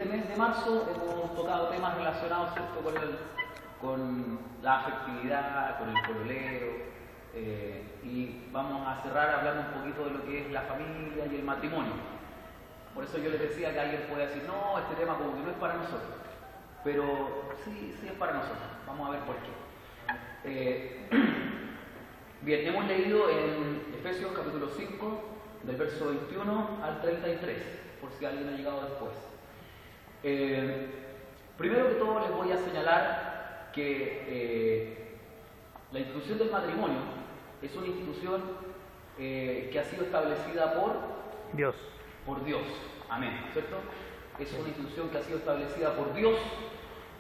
mes de marzo hemos tocado temas relacionados, ¿cierto?, con la afectividad, con el pololeo, y vamos a cerrar hablando un poquito de lo que es la familia y el matrimonio. Por eso yo les decía que alguien puede decir, no, este tema como que no es para nosotros, pero sí es para nosotros. Vamos a ver por qué. Bien, hemos leído en Efesios capítulo 5, del verso 21 al 33, por si alguien ha llegado después. Primero que todo les voy a señalar que la institución del matrimonio es una institución que ha sido establecida por Dios. Amén, ¿cierto? Es una institución que ha sido establecida por Dios.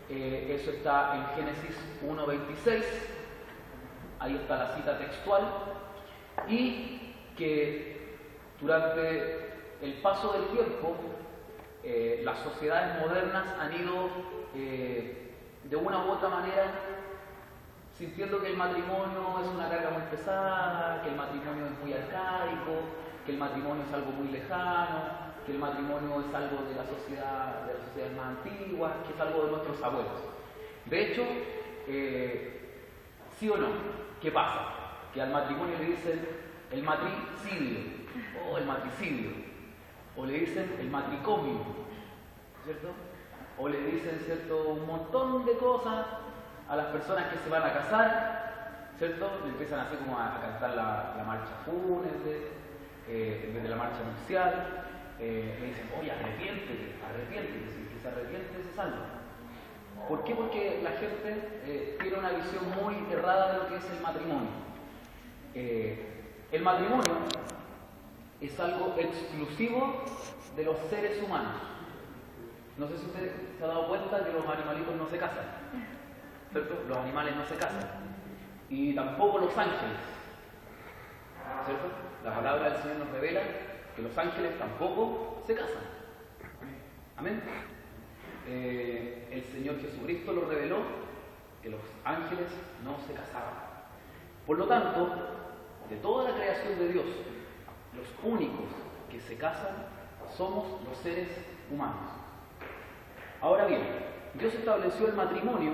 Eso está en Génesis 1:26. Ahí está la cita textual. Y que durante el paso del tiempo, las sociedades modernas han ido de una u otra manera sintiendo que el matrimonio es una carga muy pesada, que el matrimonio es muy arcaico, que el matrimonio es algo muy lejano, que el matrimonio es algo de las sociedades más antiguas, que es algo de nuestros abuelos. De hecho, ¿sí o no? ¿Qué pasa? Que al matrimonio le dicen el matricidio, o el matricidio, o le dicen el matricomio, ¿cierto? O le dicen, ¿cierto?, un montón de cosas a las personas que se van a casar, ¿cierto? Le empiezan así como a cantar la marcha fúnebre, en vez de la marcha nupcial. Le dicen, oye, arrepiéntete, si se arrepiente se salva. ¿Por qué? Porque la gente tiene una visión muy errada de lo que es el matrimonio. El matrimonio es algo exclusivo de los seres humanos. No sé si usted se ha dado cuenta que los animalitos no se casan, ¿cierto? Los animales no se casan, y tampoco los ángeles, ¿cierto? La palabra del Señor nos revela que los ángeles tampoco se casan. Amén. El Señor Jesucristo lo reveló, que los ángeles no se casaban. Por lo tanto, de toda la creación de Dios, los únicos que se casan somos los seres humanos. Ahora bien, Dios estableció el matrimonio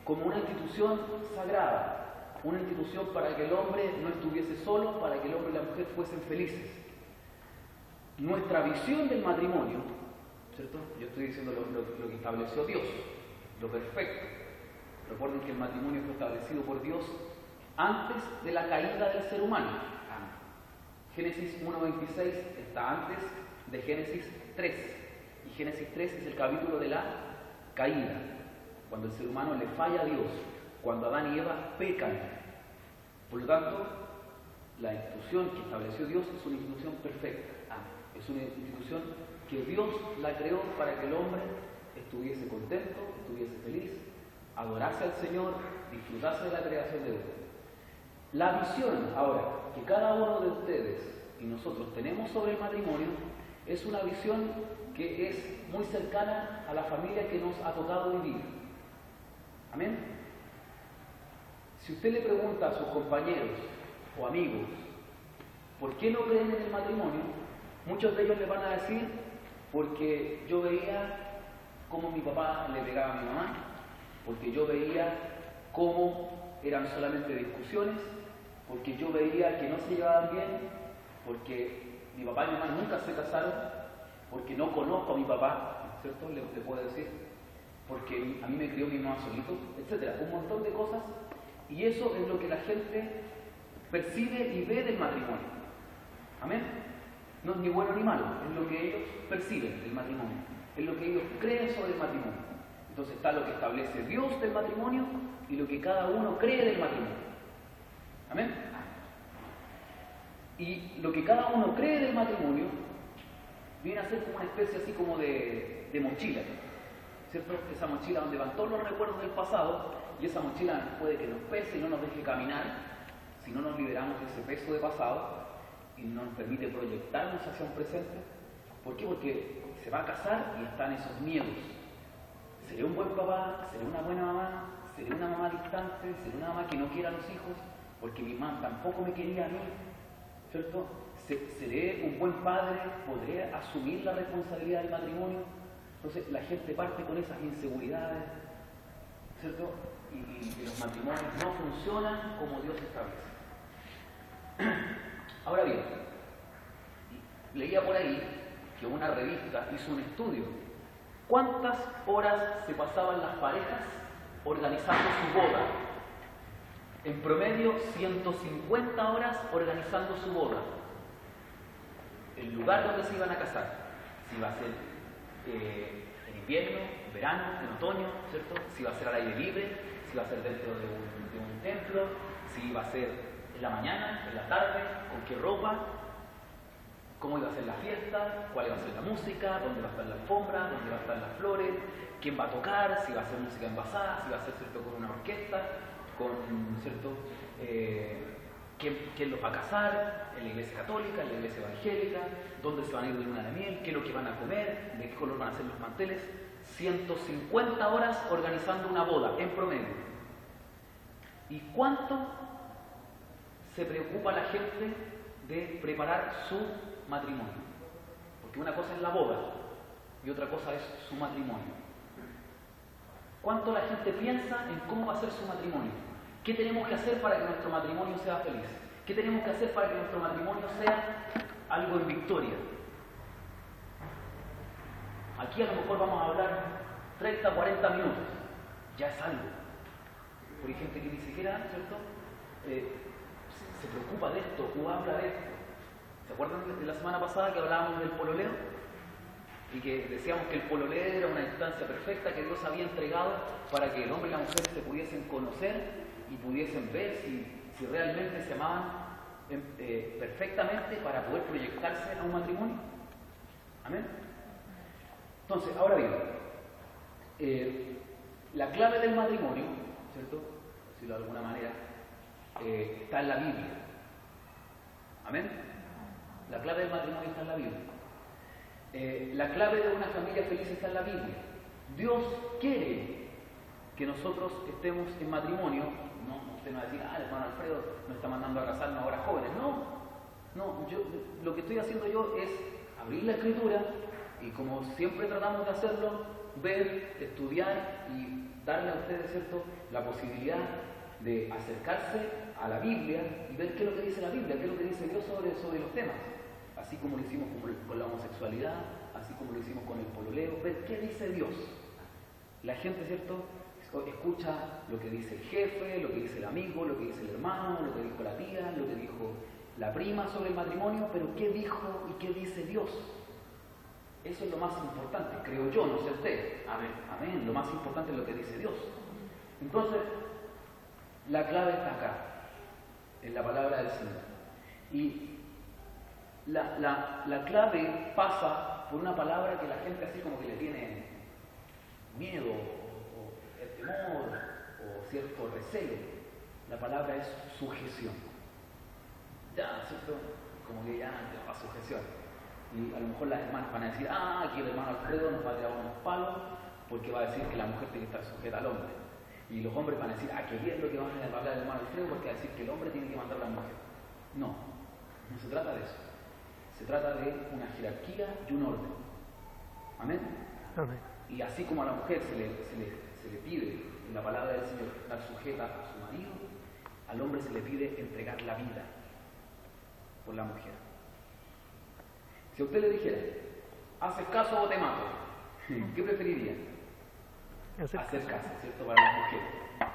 como una institución sagrada, una institución para que el hombre no estuviese solo, para que el hombre y la mujer fuesen felices. Nuestra visión del matrimonio, ¿cierto? Yo estoy diciendo lo que estableció Dios, lo perfecto. Recuerden que el matrimonio fue establecido por Dios antes de la caída del ser humano. Génesis 1:26 está antes de Génesis 3. Y Génesis 3 es el capítulo de la caída, cuando el ser humano le falla a Dios, cuando Adán y Eva pecan. Por lo tanto, la institución que estableció Dios es una institución perfecta. Es una institución que Dios la creó para que el hombre estuviese contento, estuviese feliz, adorase al Señor, disfrutase de la creación de Dios. La visión ahora que cada uno de ustedes y nosotros tenemos sobre el matrimonio es una visión que es muy cercana a la familia que nos ha tocado vivir. Amén. Si usted le pregunta a sus compañeros o amigos ¿por qué no creen en el matrimonio?, muchos de ellos le van a decir, porque yo veía cómo mi papá le pegaba a mi mamá, porque yo veía cómo eran solamente discusiones, porque yo veía que no se llevaban bien, porque mi papá y mi mamá nunca se casaron, porque no conozco a mi papá, ¿cierto? Le puedo decir, porque a mí me crió mi mamá solito, etc. Un montón de cosas, y eso es lo que la gente percibe y ve del matrimonio. Amén. No es ni bueno ni malo, es lo que ellos perciben del matrimonio, es lo que ellos creen sobre el matrimonio. Entonces está lo que establece Dios del matrimonio y lo que cada uno cree del matrimonio. Amén. Y lo que cada uno cree del matrimonio viene a ser como una especie así como de mochila, ¿cierto? Esa mochila donde van todos los recuerdos del pasado, y esa mochila puede que nos pese y no nos deje caminar si no nos liberamos de ese peso de pasado y no nos permite proyectarnos hacia un presente. ¿Por qué? Porque se va a casar y están esos miedos. ¿Seré un buen papá? ¿Seré una buena mamá? ¿Seré una mamá distante? ¿Seré una mamá que no quiera a los hijos? Porque mi mamá tampoco me quería a mí, ¿cierto? ¿Seré un buen padre? ¿Podré asumir la responsabilidad del matrimonio? Entonces la gente parte con esas inseguridades, ¿cierto? Y los matrimonios no funcionan como Dios establece. Ahora bien, leía por ahí que una revista hizo un estudio. ¿Cuántas horas se pasaban las parejas organizando su boda? En promedio, 150 horas organizando su boda. El lugar donde se iban a casar. Si iba a ser en invierno, en verano, en otoño, ¿cierto? Si iba a ser al aire libre, si iba a ser dentro de un templo, si iba a ser en la mañana, en la tarde, con qué ropa, cómo iba a ser la fiesta, cuál iba a ser la música, dónde va a estar la alfombra, dónde va a estar las flores, quién va a tocar, si va a ser música envasada, si va a ser, ¿cierto?, con una orquesta, con, ¿cierto?, quién los va a casar, en la iglesia católica, en la iglesia evangélica, dónde se van a ir de luna de miel, qué es lo que van a comer, de qué color van a ser los manteles. 150 horas organizando una boda, en promedio. ¿Y cuánto se preocupa la gente de preparar su matrimonio? Porque una cosa es la boda y otra cosa es su matrimonio. ¿Cuánto la gente piensa en cómo va a ser su matrimonio? ¿Qué tenemos que hacer para que nuestro matrimonio sea feliz? ¿Qué tenemos que hacer para que nuestro matrimonio sea algo en victoria? Aquí a lo mejor vamos a hablar 30, 40 minutos. Ya es algo. Porque hay gente que ni siquiera, ¿cierto?, se preocupa de esto o habla de esto. ¿Se acuerdan de la semana pasada que hablábamos del pololeo? Y que decíamos que el pololeo era una instancia perfecta que Dios había entregado para que el hombre y la mujer se pudiesen conocer y pudiesen ver si realmente se amaban perfectamente para poder proyectarse a un matrimonio. ¿Amén? Entonces, ahora bien, la clave del matrimonio, ¿cierto?, por decirlo de alguna manera, está en la Biblia. ¿Amén? La clave del matrimonio está en la Biblia. La clave de una familia feliz está en la Biblia. Dios quiere que nosotros estemos en matrimonio. No, usted no va a decir, el hermano Alfredo nos está mandando a casarnos ahora jóvenes. No, lo que estoy haciendo yo es abrir la Escritura y, como siempre tratamos de hacerlo, ver, estudiar y darle a ustedes, ¿cierto?, la posibilidad de acercarse a la Biblia y ver qué es lo que dice la Biblia, qué es lo que dice Dios sobre los temas. Así como lo hicimos con la homosexualidad, así como lo hicimos con el pololeo, ver qué dice Dios. La gente, ¿cierto?, escucha lo que dice el jefe, lo que dice el amigo, lo que dice el hermano, lo que dijo la tía, lo que dijo la prima sobre el matrimonio, pero ¿qué dijo y qué dice Dios? Eso es lo más importante, creo yo, no sé usted. Amén. Lo más importante es lo que dice Dios. Entonces, la clave está acá, en la palabra del Señor. Y la clave pasa por una palabra que la gente así como que le tiene miedo, o temor, o cierto recelo. La palabra es sujeción. Ya, ¿cierto? Como que ya la sujeción. Y a lo mejor las hermanas van a decir, aquí el hermano Alfredo nos va a tirar unos palos porque va a decir que la mujer tiene que estar sujeta al hombre. Y los hombres van a decir, qué bien lo que van a hablar del hermano Alfredo porque va a decir que el hombre tiene que mandar a la mujer. No se trata de eso. Se trata de una jerarquía y un orden. ¿Amén? Amén. Y así como a la mujer se le pide en la palabra del Señor estar sujeta a su marido, al hombre se le pide entregar la vida por la mujer. Si a usted le dijera, ¿haces caso o te mato? ¿Qué preferiría? Hacer caso, ¿cierto? Para las mujeres.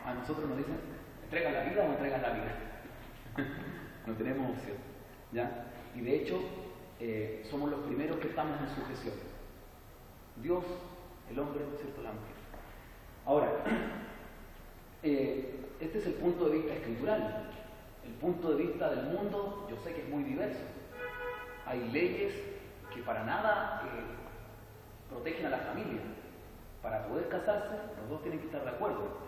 A nosotros nos dicen, ¿entregas la vida o entregas la vida? No tenemos opción, ¿ya? Y de hecho, somos los primeros que estamos en sujeción. Dios, el hombre, ¿cierto?, la mujer. Ahora, este es el punto de vista escritural. El punto de vista del mundo, yo sé que es muy diverso. Hay leyes que para nada protegen a la familia. Para poder casarse, los dos tienen que estar de acuerdo.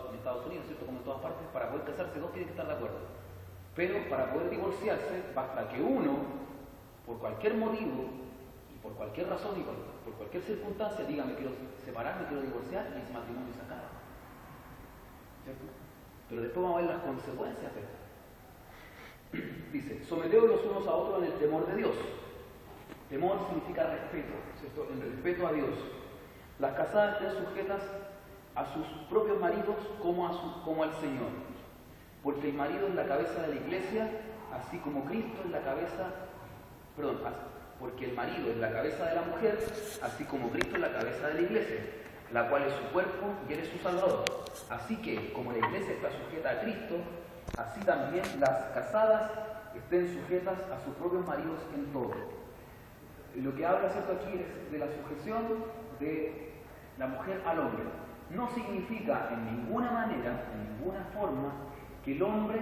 En Estados Unidos, ¿cierto?, como en todas partes, para poder casarse, dos tienen que estar de acuerdo. Pero para poder divorciarse, basta que uno, por cualquier motivo, y por cualquier razón, y por cualquier circunstancia, diga, me quiero separar, me quiero divorciar, y ese matrimonio se acaba. ¿Cierto? Pero después vamos a ver las consecuencias de esto. Dice, someteos los unos a otros en el temor de Dios. Temor significa respeto, ¿cierto? El respeto a Dios. Las casadas estén sujetas a sus propios maridos como al Señor, porque el marido es la cabeza de la iglesia, así como Cristo es la cabeza, porque el marido es la cabeza de la mujer, así como Cristo es la cabeza de la iglesia, la cual es su cuerpo y él es su Salvador. Así que, como la iglesia está sujeta a Cristo, así también las casadas estén sujetas a sus propios maridos en todo. Lo que habla, ¿cierto?, aquí es de la sujeción de la mujer al hombre. No significa en ninguna manera, en ninguna forma, que el hombre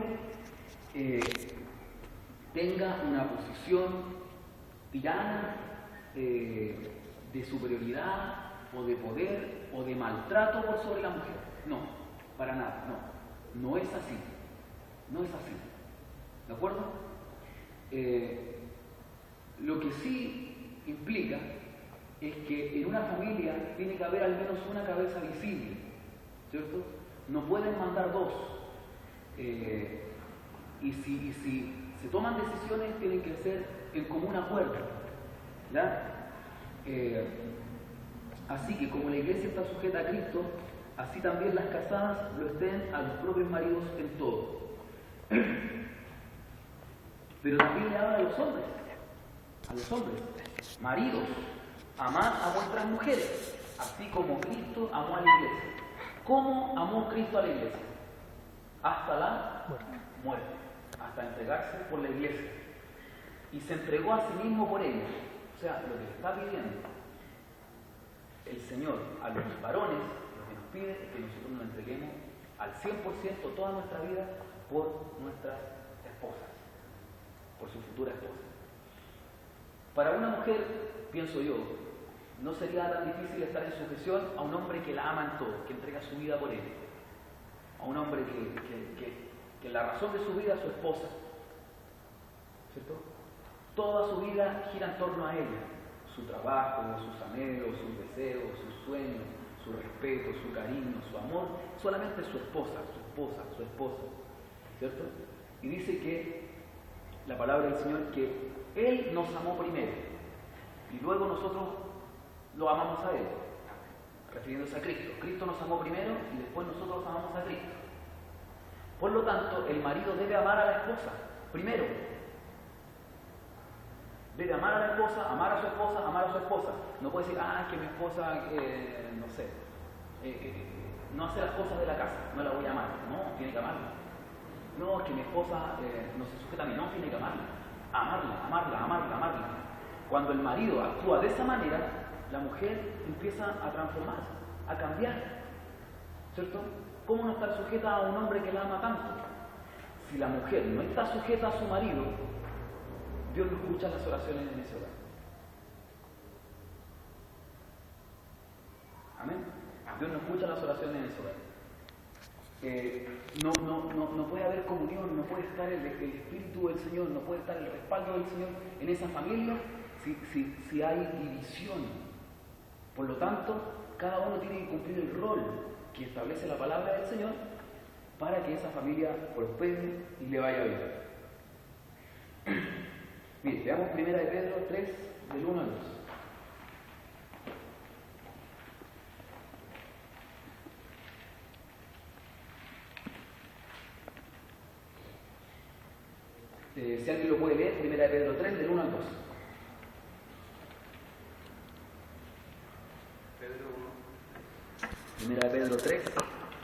tenga una posición tirana, de superioridad o de poder o de maltrato por sobre la mujer. No, para nada, no es así. No es así. ¿De acuerdo? Lo que sí implica es que en una familia tiene que haber al menos una cabeza visible, ¿cierto? No pueden mandar dos. Y si se toman decisiones, tienen que ser en común acuerdo, ¿ya? Así que como la iglesia está sujeta a Cristo, así también las casadas lo estén a los propios maridos en todo. Pero también le habla a los hombres. Maridos, amad a vuestras mujeres, así como Cristo amó a la iglesia. ¿Cómo amó Cristo a la iglesia? Hasta la muerte, hasta entregarse por la iglesia. Y se entregó a sí mismo por ellos. O sea, lo que le está pidiendo el Señor a los varones, lo que nos pide es que nosotros nos entreguemos al 100% toda nuestra vida por nuestras esposas, por su futura esposa. Para una mujer, pienso yo, no sería tan difícil estar en sujeción a un hombre que la ama en todo, que entrega su vida por él. A un hombre que la razón de su vida es su esposa. ¿Cierto? Toda su vida gira en torno a ella. Su trabajo, sus anhelos, sus deseos, sus sueños, su respeto, su cariño, su amor, solamente su esposa. ¿Cierto? Y dice que la palabra del Señor que Él nos amó primero y luego nosotros lo amamos a Él, refiriéndose a Cristo. Cristo nos amó primero y después nosotros amamos a Cristo. Por lo tanto, el marido debe amar a la esposa primero. Debe amar a la esposa, amar a su esposa, amar a su esposa. No puede decir, es que mi esposa, no hace las cosas de la casa, no la voy a amar. No, tiene que amarla. No, es que mi esposa no se sujeta a mí, no, tiene que amarla. Amarla. Cuando el marido actúa de esa manera, la mujer empieza a transformarse, a cambiar. ¿Cierto? ¿Cómo no estar sujeta a un hombre que la ama tanto? Si la mujer no está sujeta a su marido, Dios no escucha las oraciones en ese hogar. Amén. Dios no escucha las oraciones en ese hogar. No puede haber comunión, no puede estar el Espíritu del Señor, no puede estar el respaldo del Señor en esa familia si hay división. Por lo tanto, cada uno tiene que cumplir el rol que establece la palabra del Señor para que esa familia prospere y le vaya bien. Mire, veamos 1 Pedro 3, del 1 al 2. Si alguien lo puede leer, 1 Pedro 3, del 1 al 2. Pedro 1. 1 Pedro 3,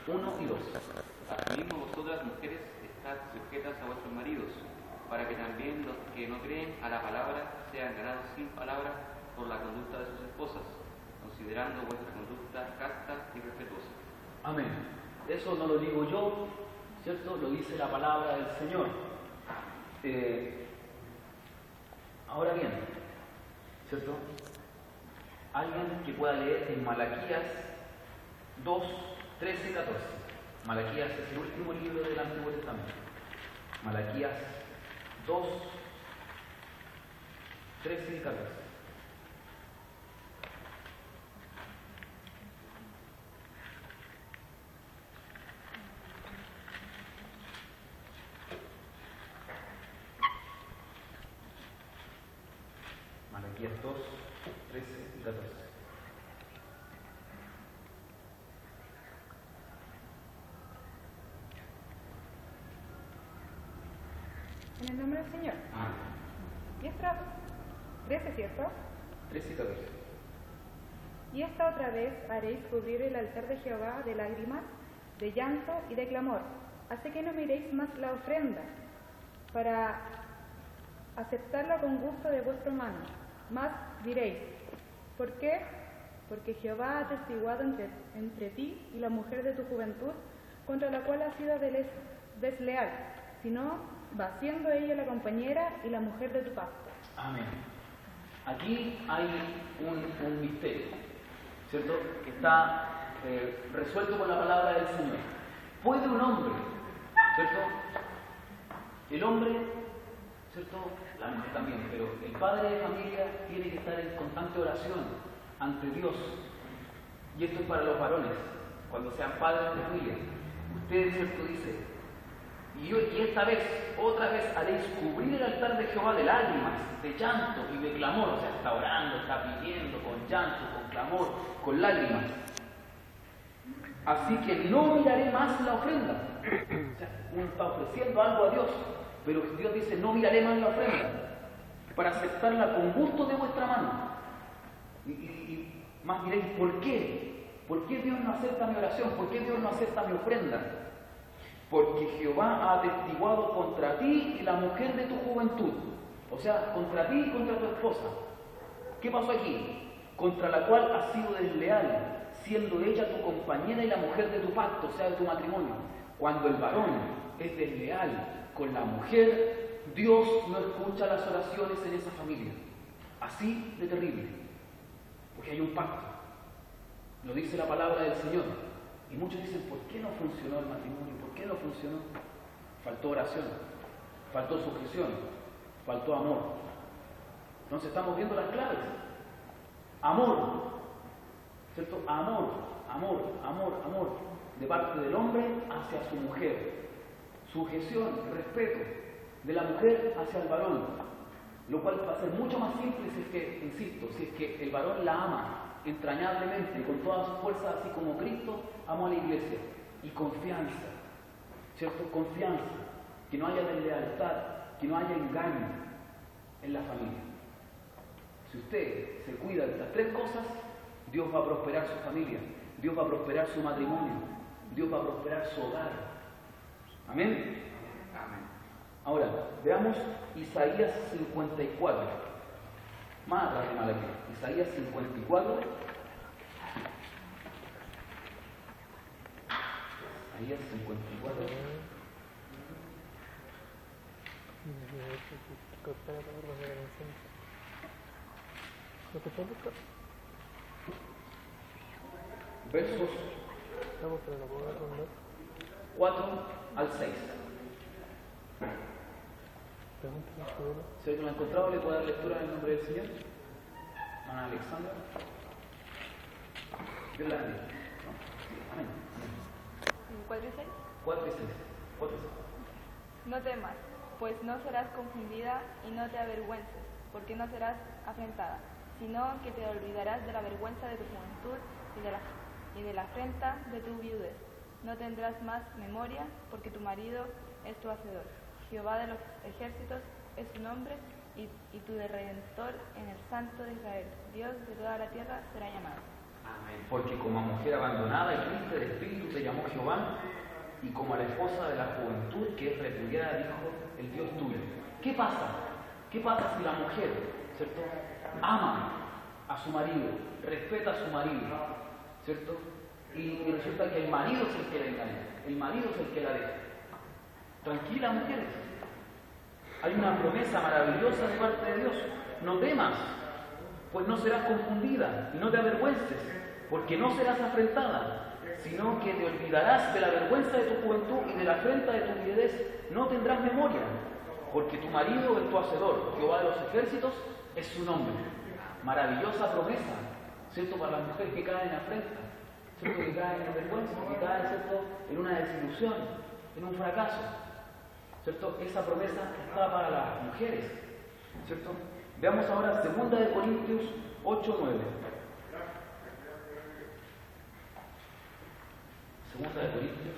1 y 2. Asimismo vosotras mujeres estad sujetas a vuestros maridos, para que también los que no creen a la palabra sean ganados sin palabra por la conducta de sus esposas, considerando vuestra conducta casta y respetuosa. Amén. Eso no lo digo yo, ¿cierto? Lo dice la palabra del Señor. Ahora bien, ¿cierto? Alguien que pueda leer en Malaquías 2, 13 y 14. Malaquías es el último libro del Antiguo Testamento. Malaquías 2, 13 y 14. Malaquías 2, 13 y 14. En el nombre del Señor. Amén. Y esta 13, ¿cierto? 13 y 14. Y esta otra vez haréis cubrir el altar de Jehová de lágrimas, de llanto y de clamor. Así que no miréis más la ofrenda, para aceptarla con gusto de vuestra mano. Mas diréis, ¿por qué? Porque Jehová ha atestiguado entre ti y la mujer de tu juventud, contra la cual has sido desleal, sino va siendo ella la compañera y la mujer de tu pacto. Amén. Aquí hay un misterio, ¿cierto? Que está resuelto con la palabra del Señor. ¿Puede un hombre, ¿cierto? El hombre, ¿cierto? La mujer también, pero el padre de familia tiene que estar en constante oración ante Dios. Y esto es para los varones, cuando sean padres de familia. Ustedes, ¿cierto? Dice, y esta vez, otra vez haréis cubrir el altar de Jehová de lágrimas, de llanto y de clamor. O sea, está orando, está pidiendo con llanto, con clamor, con lágrimas. Así que no miraré más la ofrenda. O sea, uno está ofreciendo algo a Dios, pero Dios dice, no miraré más la ofrenda, para aceptarla con gusto de vuestra mano. Y más diréis, ¿por qué? ¿Por qué Dios no acepta mi oración? ¿Por qué Dios no acepta mi ofrenda? Porque Jehová ha atestiguado contra ti y la mujer de tu juventud. O sea, contra ti y contra tu esposa. ¿Qué pasó aquí? Contra la cual has sido desleal, siendo ella tu compañera y la mujer de tu pacto, o sea, de tu matrimonio. Cuando el varón es desleal con la mujer, Dios no escucha las oraciones en esa familia. Así de terrible. Porque hay un pacto. Lo dice la palabra del Señor. Y muchos dicen, ¿por qué no funcionó el matrimonio? ¿Por qué no funcionó? Faltó oración, faltó sujeción, faltó amor. Entonces estamos viendo las claves. Amor, ¿cierto? Amor, amor, amor, amor. De parte del hombre hacia su mujer. Sujeción, respeto. De la mujer hacia el varón. Lo cual va a ser mucho más simple si es que, insisto, si es que el varón la ama entrañablemente, con toda su fuerza, así como Cristo amó a la iglesia. Y confianza, ¿cierto? Confianza. Que no haya deslealtad, que no haya engaño en la familia. Si usted se cuida de estas tres cosas, Dios va a prosperar su familia, Dios va a prosperar su matrimonio, Dios va a prosperar su hogar. ¿Amén? Amén. Ahora, veamos Isaías 54. Más atrás de Malaquías. Isaías 54. Isaías 54. Versos 4 al 6. Si alguien lo ha encontrado, le puede dar lectura en el nombre del Señor. Ana Alexandra. Dios la bendiga. Amén. 4 y 6. 4 y 6. 4 y 6. No temas, pues no serás confundida y no te avergüences, porque no serás afrentada, sino que te olvidarás de la vergüenza de tu juventud y de la afrenta de tu viudez. No tendrás más memoria, porque tu marido es tu hacedor. Jehová de los ejércitos es su nombre, y tu Redentor en el Santo de Israel. Dios de toda la tierra será llamado. Amén. Porque como a mujer abandonada y triste de espíritu te llamó Jehová, y como a la esposa de la juventud que es repudiada dijo el Dios tuyo. ¿Qué pasa? ¿Qué pasa si la mujer, ¿cierto?, ama a su marido, respeta a su marido, ¿cierto? Y resulta que el marido es el que la engaña, el marido es el que la deja. Tranquila, mujeres. Hay una promesa maravillosa de parte de Dios. No temas, pues no serás confundida, y no te avergüences, porque no serás afrentada, sino que te olvidarás de la vergüenza de tu juventud y de la afrenta de tu viudez. No tendrás memoria, porque tu marido es tu hacedor. Jehová de los ejércitos es su nombre. Maravillosa promesa, ¿cierto?, para las mujeres que caen en afrenta, ¿cierto?, que caen en vergüenza, que caen, ¿cierto?, en una desilusión, en un fracaso, ¿cierto? Esa promesa está para las mujeres, ¿cierto? Veamos ahora 2 Corintios 8:9. 2 Corintios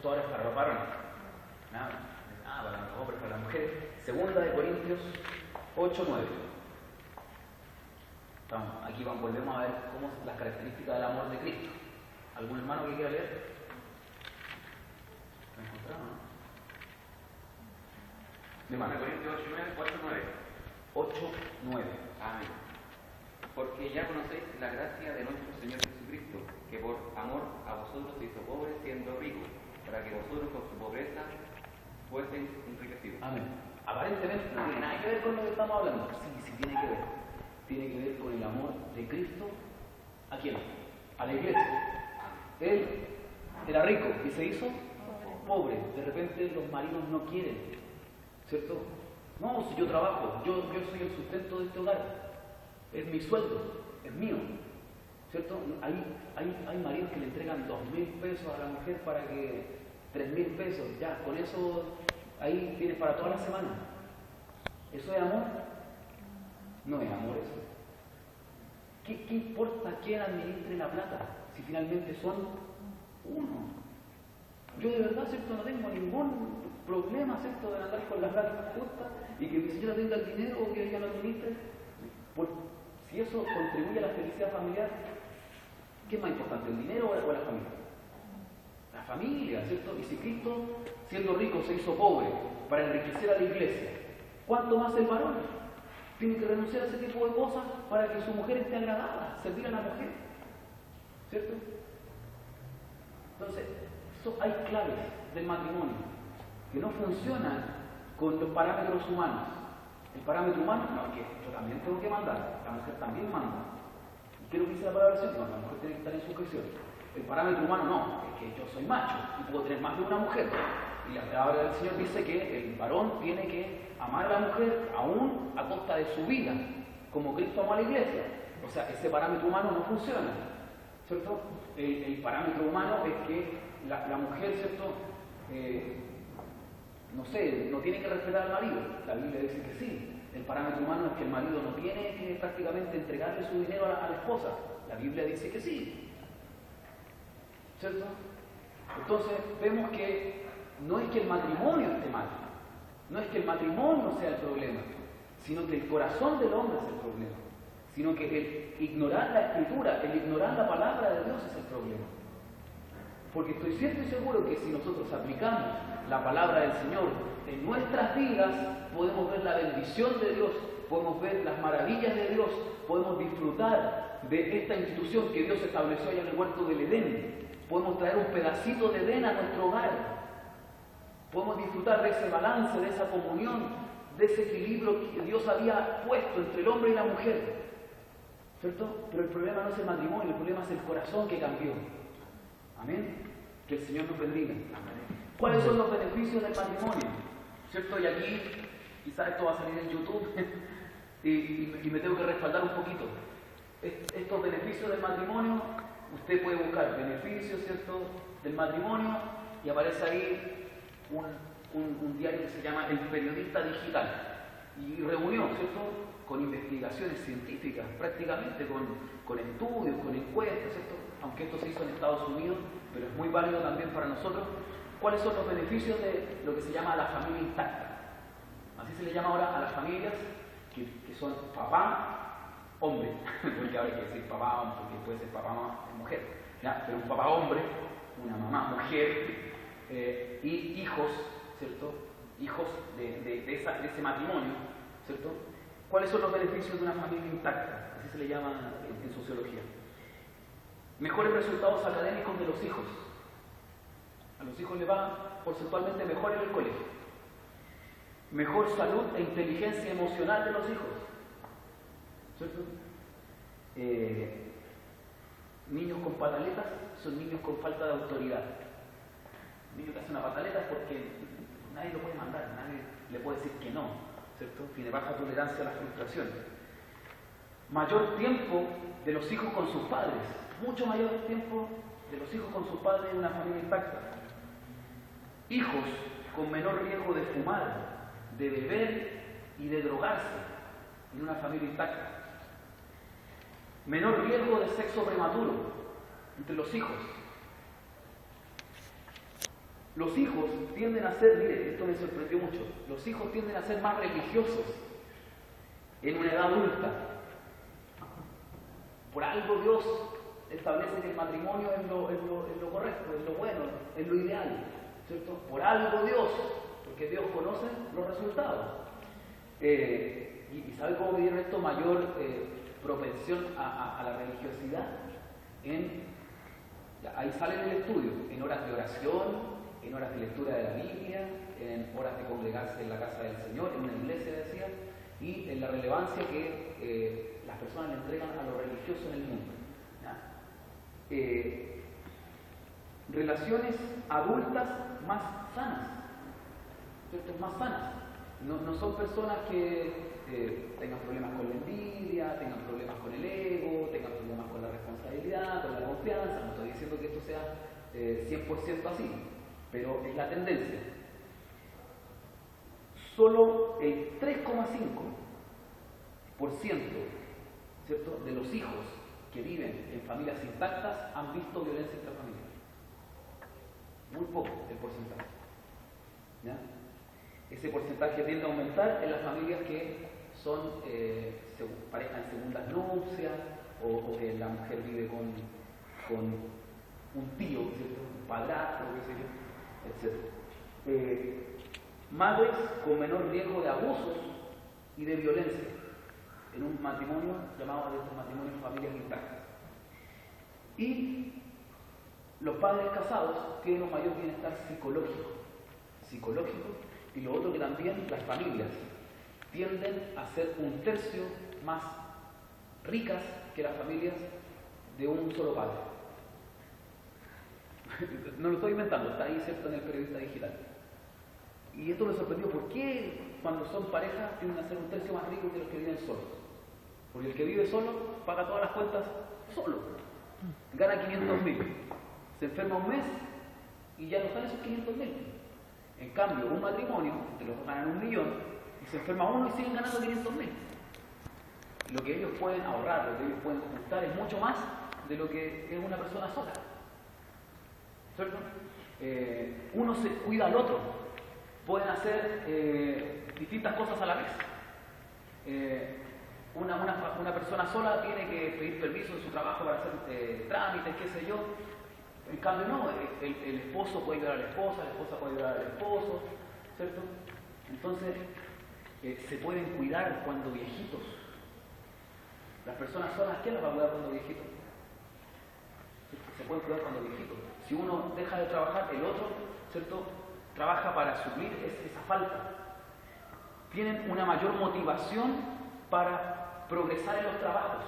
esto ahora es para los varones. Para los hombres, para las mujeres. Segunda de Corintios 8:9. Aquí volvemos a ver cómo son las características del amor de Cristo. ¿Algún hermano que quiera leer? ¿Lo encontraron, no? Segunda de Corintios 8:9. Amén. Porque ya conocéis la gracia de nuestro Señor Jesucristo, que por amor a vosotros se hizo pobre siendo rico, para que vosotros con su pobreza fueseis enriquecidos. Amén. Aparentemente no tiene nada que ver con lo que estamos hablando. Sí, tiene que ver. Tiene que ver con el amor de Cristo. ¿A quién? A la iglesia. Él era rico y se hizo pobre. De repente los maridos no quieren, ¿cierto? No, si yo trabajo, yo soy el sustento de este hogar. Es mi sueldo, es mío, ¿cierto? Hay maridos que le entregan 2.000 pesos a la mujer para que 3.000 pesos, ya, con eso ahí tienes para toda la semana. ¿Eso es amor? No es amor eso. ¿Qué importa quién administre la plata si finalmente son uno? Yo de verdad, ¿cierto? No tengo ningún problema, ¿cierto? De andar con las plata justas y que mi señora tenga el dinero o que ella lo administre. Si eso contribuye a la felicidad familiar, ¿qué es más importante, el dinero o la familia? La familia, ¿cierto? Y si Cristo, siendo rico, se hizo pobre para enriquecer a la iglesia, ¿cuánto más el varón? Tiene que renunciar a ese tipo de cosas para que su mujer esté agradada, servir a la mujer, ¿cierto? Entonces, hay claves del matrimonio que no funcionan con los parámetros humanos. El parámetro humano, no, que yo también tengo que mandar, la mujer también manda. ¿Y qué es lo que dice la palabra del Señor? No, la mujer tiene que estar en sujeción. El parámetro humano no, es que yo soy macho y puedo tener más de una mujer. Y la palabra del Señor dice que el varón tiene que amar a la mujer aún a costa de su vida, como Cristo amó a la iglesia. O sea, ese parámetro humano no funciona, ¿cierto? El parámetro humano es que la mujer, ¿cierto? No tiene que respetar al marido. La Biblia dice que sí. El parámetro humano es que el marido no tiene que prácticamente entregarle su dinero a la esposa. La Biblia dice que sí, ¿cierto? Entonces vemos que no es que el matrimonio esté mal, no es que el matrimonio sea el problema, sino que el corazón del hombre es el problema, sino que el ignorar la Escritura, el ignorar la palabra de Dios es el problema. Porque estoy cierto y seguro que si nosotros aplicamos la palabra del Señor en nuestras vidas, podemos ver la bendición de Dios, podemos ver las maravillas de Dios, podemos disfrutar de esta institución que Dios estableció allá en el huerto del Edén. Podemos traer un pedacito de Edén a nuestro hogar. Podemos disfrutar de ese balance, de esa comunión, de ese equilibrio que Dios había puesto entre el hombre y la mujer, ¿cierto? Pero el problema no es el matrimonio, el problema es el corazón que cambió. Amén. Que el Señor nos bendiga. ¿Cuáles son los beneficios del matrimonio? ¿Cierto? Y aquí, quizás esto va a salir en YouTube y me tengo que respaldar un poquito. Estos beneficios del matrimonio, usted puede buscar beneficios, ¿cierto?, del matrimonio y aparece ahí un diario que se llama El Periodista Digital y reunió, ¿cierto?, con investigaciones científicas, prácticamente con estudios, con encuestas, ¿cierto?, aunque esto se hizo en Estados Unidos, pero es muy válido también para nosotros. ¿Cuáles son los beneficios de lo que se llama la familia intacta? Así se le llama ahora a las familias que son papá, hombre, porque ahora hay que decir papá, hombre, porque puede ser papá, mamá, mujer, ¿ya? Pero un papá hombre, una mamá mujer, y hijos, ¿cierto? Hijos de ese matrimonio, ¿cierto? ¿Cuáles son los beneficios de una familia intacta? Así se le llama en sociología. Mejores resultados académicos de los hijos. A los hijos les va porcentualmente mejor en el colegio. Mejor salud e inteligencia emocional de los hijos, ¿cierto? Niños con pataletas son niños con falta de autoridad. Un niño que hace una pataleta es porque nadie lo puede mandar, nadie le puede decir que no, ¿cierto? Tiene baja tolerancia a la frustración. Mayor tiempo de los hijos con sus padres, mucho mayor tiempo de los hijos con sus padres en una familia intacta. Hijos con menor riesgo de fumar, de beber y de drogarse en una familia intacta. Menor riesgo de sexo prematuro entre los hijos. Los hijos tienden a ser, mire, esto me sorprendió mucho, los hijos tienden a ser más religiosos en una edad adulta. Por algo Dios establece que el matrimonio es lo correcto, es lo bueno, es lo ideal, ¿cierto? Por algo Dios, porque Dios conoce los resultados. ¿Y sabe cómo me dieron esto? Mayor propensión a la religiosidad. Ahí sale en el estudio, en horas de oración, en horas de lectura de la Biblia, en horas de congregarse en la casa del Señor, en una iglesia, decía, y en la relevancia que las personas le entregan a lo religioso en el mundo. Relaciones adultas más sanas, ¿cierto? Más sanas. No son personas que tengan problemas con la envidia, tengan problemas con el ego, tengan problemas con la responsabilidad, con la confianza. No estoy diciendo que esto sea 100% así, pero es la tendencia. Solo el 3,5%, ¿cierto?, de los hijos que viven en familias intactas han visto violencia intrafamiliar. Muy poco el porcentaje. ¿Ya? Ese porcentaje tiende a aumentar en las familias que son pareja en segundas nupcias o que la mujer vive con un tío, ¿cierto?, un padrastro, qué sé yo, etc. Madres con menor riesgo de abusos y de violencia en un matrimonio llamado de estos matrimonios familias intactas. Y los padres casados tienen un mayor bienestar psicológico, y lo otro que también las familias tienden a ser 1/3 más ricas que las familias de un solo padre. No lo estoy inventando, está ahí, ¿cierto?, en el Periodista Digital. Y esto me sorprendió. ¿Por qué cuando son parejas tienden a ser 1/3 más ricos que los que viven solos? Porque el que vive solo paga todas las cuentas solo. Gana 500.000. Se enferma un mes y ya no están esos 500.000. En cambio, un matrimonio, entre los dos ganan 1 millón, y se enferma uno y siguen ganando 500.000. Lo que ellos pueden ahorrar, lo que ellos pueden juntar es mucho más de lo que es una persona sola. ¿Cierto? Uno se cuida al otro. Pueden hacer distintas cosas a la vez. Una persona sola tiene que pedir permiso en su trabajo para hacer trámites, qué sé yo. En cambio no, el esposo puede ayudar a la esposa puede ayudar al esposo, ¿cierto? Entonces se pueden cuidar cuando viejitos. Las personas solas, ¿quién las va a cuidar cuando viejitos? Se pueden cuidar cuando viejitos. Si uno deja de trabajar, el otro, ¿cierto?, trabaja para suplir esa falta. Tienen una mayor motivación para progresar en los trabajos.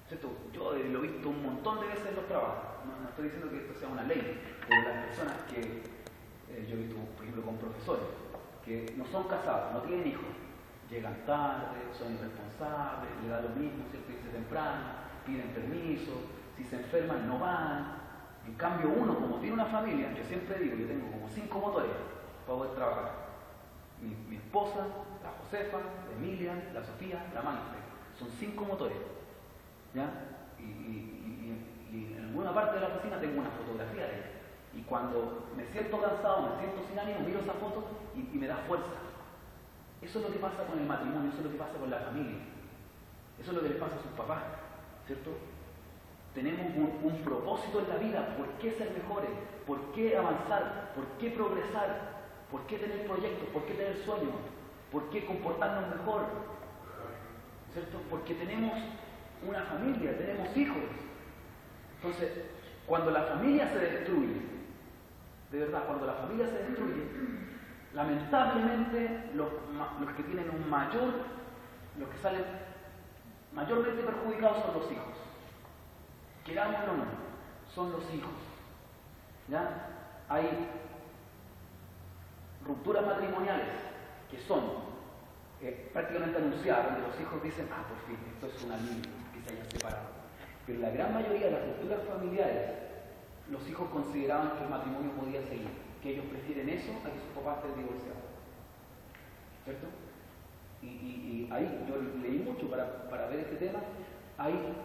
¿Cierto? Yo lo he visto un montón de veces en los trabajos. No estoy diciendo que esto sea una ley, pero las personas que yo he visto, por ejemplo, con profesores que no son casados, no tienen hijos, llegan tarde, son irresponsables, les da lo mismo, ¿cierto?, irse temprano, piden permiso, si se enferman no van. En cambio uno, como tiene una familia, yo siempre digo, yo tengo como 5 motores para poder trabajar. Mi esposa, la Josefa, la Emilia, la Sofía, la Manfred. Son 5 motores. ¿Ya? Y en alguna parte de la oficina tengo una fotografía de él. Y cuando me siento cansado, me siento sin ánimo, miro esa foto y me da fuerza. Eso es lo que pasa con el matrimonio, eso es lo que pasa con la familia. Eso es lo que les pasa a sus papás, ¿cierto? Tenemos un propósito en la vida. ¿Por qué ser mejores? ¿Por qué avanzar? ¿Por qué progresar? ¿Por qué tener proyectos? ¿Por qué tener sueños? ¿Por qué comportarnos mejor? ¿Cierto? Porque tenemos una familia, tenemos hijos. Entonces, cuando la familia se destruye, de verdad, cuando la familia se destruye, lamentablemente los que tienen los que salen mayormente perjudicados son los hijos. Querámoslo o no, son los hijos. ¿Ya? Hay rupturas matrimoniales que son prácticamente anunciadas, donde los hijos dicen, por fin, esto es un alivio, que se hayan separado. Pero la gran mayoría de las rupturas familiares, los hijos consideraban que el matrimonio podía seguir, que ellos prefieren eso a que sus papás estén divorciados. ¿Cierto? Y ahí, yo leí mucho para ver este tema, hay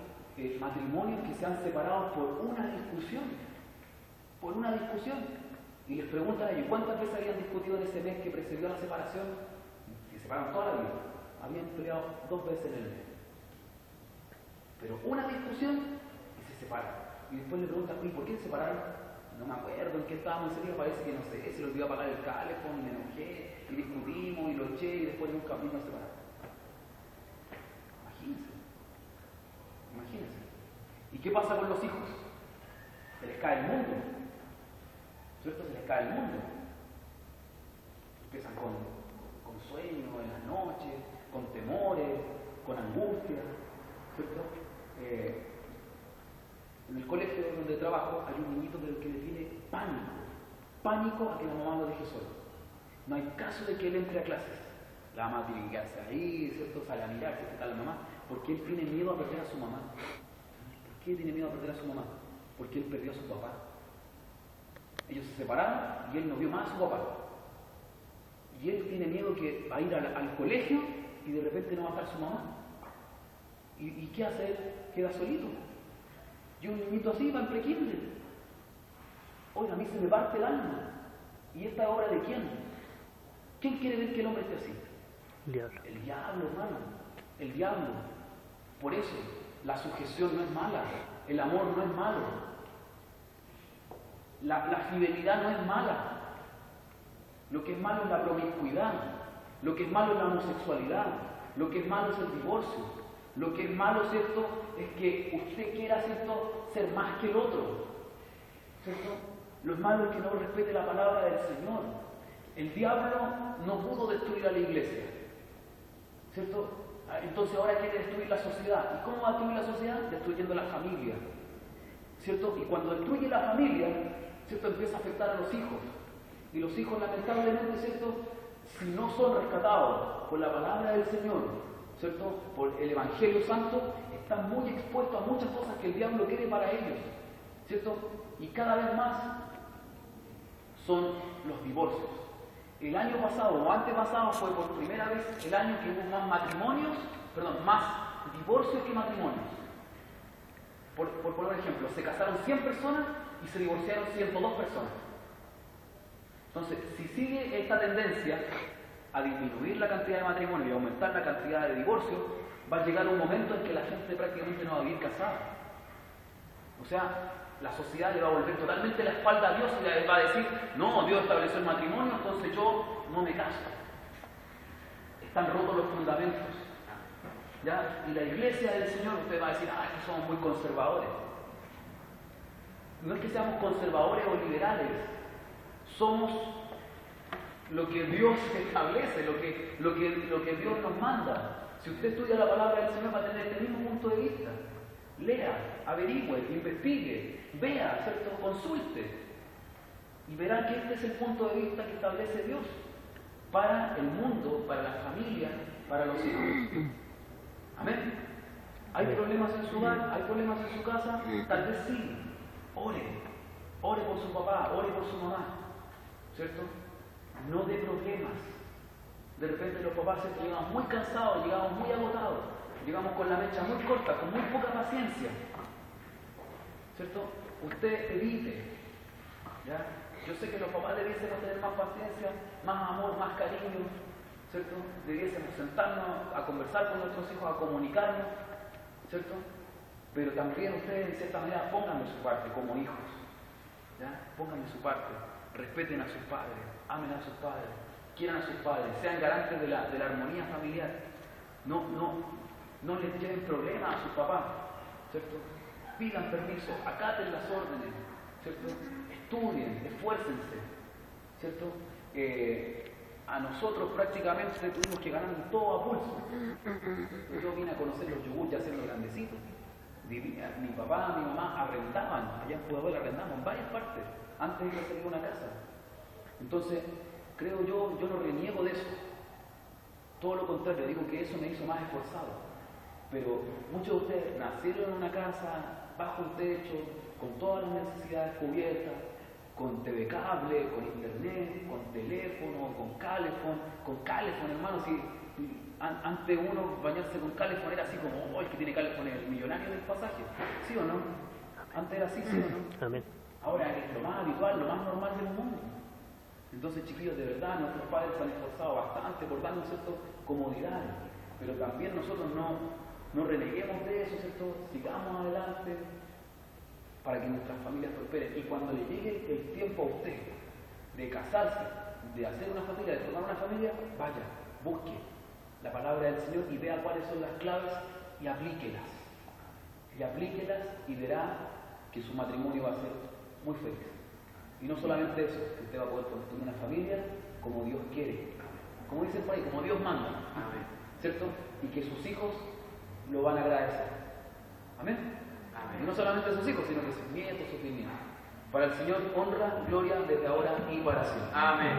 matrimonios que se han separado por una discusión. por una discusión. Y les preguntan a ellos, ¿cuántas veces habían discutido en ese mes que precedió la separación? Que separaron toda la vida. Habían peleado 2 veces en el mes. Pero una discusión y se separan. Y después le preguntan, ¿y por qué se separaron? No me acuerdo en qué estábamos ese día, parece que no sé, se le olvidó apagar el teléfono y me enojé, y discutimos y lo eché y después nunca más nos separamos. Imagínense. ¿Y qué pasa con los hijos? Se les cae el mundo. ¿Cierto? Se les cae el mundo. Empiezan con sueños en las noches, con temores, con angustia. ¿Cierto? En el colegio donde trabajo hay un niñito que le tiene pánico a que la mamá lo deje solo. No hay caso de que él entre a clases. La mamá tiene que quedarse ahí, ¿cierto? Sale a mirar qué está la mamá, porque él tiene miedo a perder a su mamá. ¿Por qué tiene miedo a perder a su mamá? Porque él perdió a su papá. Ellos se separaron y él no vio más a su papá. Y él tiene miedo que va a ir al colegio y de repente no va a estar su mamá. ¿Y qué hace él? Queda solito. Y un niñito así va en pre-kinder. Oiga, a mí se me parte el alma. ¿Y esta es obra de quién? ¿Quién quiere ver que el hombre esté así? El diablo. El diablo, hermano. El diablo. Por eso, la sujeción no es mala. El amor no es malo. La fidelidad no es mala. Lo que es malo es la promiscuidad. Lo que es malo es la homosexualidad. Lo que es malo es el divorcio. Lo que es malo, ¿cierto?, es que usted quiera, ¿cierto?, ser más que el otro. ¿Cierto? Lo malo es que no respete la palabra del Señor. El diablo no pudo destruir a la iglesia. ¿Cierto? Entonces ahora quiere destruir la sociedad. ¿Y cómo va a destruir la sociedad? Destruyendo la familia. ¿Cierto? Y cuando destruye la familia, ¿cierto?, empieza a afectar a los hijos. Y los hijos, lamentablemente, ¿cierto?, si no son rescatados por la palabra del Señor, ¿cierto?, por el Evangelio Santo, están muy expuestos a muchas cosas que el diablo quiere para ellos, ¿cierto? Y cada vez más son los divorcios. El año pasado o antepasado fue por primera vez el año que hubo más divorcios que matrimonios. Por poner ejemplo, se casaron 100 personas y se divorciaron 102 personas. Entonces, si sigue esta tendencia a disminuir la cantidad de matrimonios y aumentar la cantidad de divorcios, va a llegar un momento en que la gente prácticamente no va a vivir casada. O sea, la sociedad le va a volver totalmente la espalda a Dios y le va a decir, no, Dios estableció el matrimonio, entonces yo no me caso. Están rotos los fundamentos. ¿Ya? Y la iglesia del Señor, usted va a decir, es que somos muy conservadores. No es que seamos conservadores o liberales, somos lo que Dios establece, lo que Dios nos manda. Si usted estudia la palabra del Señor va a tener el mismo punto de vista. Lea, averigüe, investigue, vea, ¿cierto?, consulte y verá que este es el punto de vista que establece Dios para el mundo, para la familia, para los hijos. Amén. ¿Hay problemas en su hogar? ¿Hay problemas en su casa? Tal vez sí. Ore por su papá, ore por su mamá, ¿cierto? No dé problemas. De repente los papás llegamos muy cansados, llegamos muy agotados, llegamos con la mecha muy corta, con muy poca paciencia, ¿cierto? Usted evite, ¿ya? Yo sé que los papás debiésemos tener más paciencia, más amor, más cariño, ¿cierto? Debiésemos sentarnos a conversar con nuestros hijos, a comunicarnos, ¿cierto? Pero también ustedes, en cierta manera, pongan de su parte como hijos, ¿ya? Pongan de su parte, respeten a sus padres, amen a sus padres, quieran a sus padres, sean garantes de la armonía familiar. No les lleven problemas a sus papás, ¿cierto? Pidan permiso, acaten las órdenes, ¿cierto? Estudien, esfuércense, ¿cierto? A nosotros prácticamente tuvimos que ganar todo a pulso. Yo vine a conocer los yogurts ya siendo grandecitos. Mi papá, mi mamá arrendaban, allá en Pudahuel arrendamos en varias partes, antes de que saliera una casa. Entonces, creo yo no reniego de eso. Todo lo contrario, digo que eso me hizo más esforzado. Pero muchos de ustedes nacieron en una casa, bajo un techo, con todas las necesidades cubiertas, con TV cable, con internet, con teléfono, con calefón, hermano. Si antes uno bañarse con calefón era así como, el que tiene calefón es el millonario del pasaje. ¿Sí o no? Antes era así, ¿sí o no? Amén. Ahora es lo más habitual, lo más normal del mundo. Entonces, chiquillos, de verdad, nuestros padres se han esforzado bastante por darnos, ¿cierto?, comodidades, pero también nosotros no reneguemos de eso, ¿cierto? Sigamos adelante para que nuestras familias prosperen. Y cuando le llegue el tiempo a usted de casarse, de hacer una familia, de formar una familia, vaya, busque la palabra del Señor y vea cuáles son las claves y aplíquelas. Y aplíquelas y verá que su matrimonio va a ser muy feliz. Y no solamente eso, usted va a poder construir una familia como Dios quiere, como dice por ahí, como Dios manda, ¿cierto? Y que sus hijos lo van a agradecer. Amén. Y no solamente sus hijos, sino que sus nietos, sus bisnietos. Para el Señor honra, gloria desde ahora y para siempre. Amén.